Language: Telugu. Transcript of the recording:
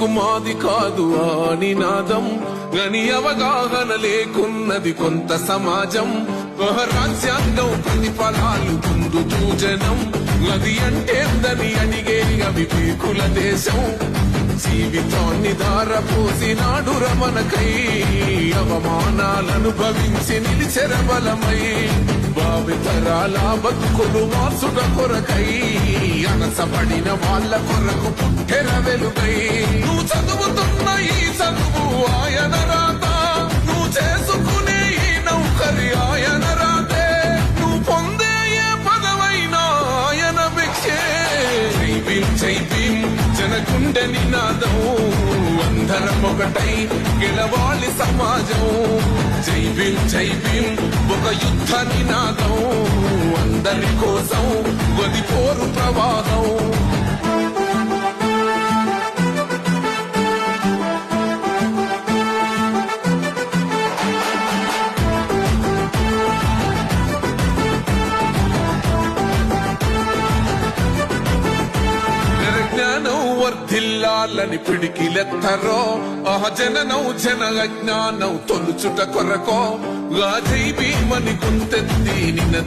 బతుకు మాది కాదు ఆ నినాదం గని అవగాహన లేకున్నది కొంత సమాజం రాజ్యాంగం ప్రతిఫలాలు పొందుతూ జనం అది అంటేందని అడిగే అవివేకుల దేశం జీవితాన్ని ధారపోసినాడు రమణకై అవమానాలను భవించి నిలిచెర బలమై భావితరాల బతుకులు మార్చుట కొరకై అనసపడిన వాళ్ళ కొరకు పుట్టెర వెలుగై నువ్వు చదువుతున్న ఈ చదువు ఆయన రాత నువ్వు చేసుకునే ఈ నౌకరి ఆయన రాతే నువ్వు పొందే ఏ పదవైనా ఆయన భిక్షే జై భీమ్ జనగుండె నినాదం అందరం ఒకటై గెలవాలి సమాజం జై భీమ్ ఒక యుద్ధ నినాదం అందరి కోసం గది పోరు ప్రవాహం వర్ధిల్లాలని పిడికిలెత్తరో జననం జన అజ్ఞానం తొలుచుట కొరకో జై భీమని గుంతెత్తి నిన్నది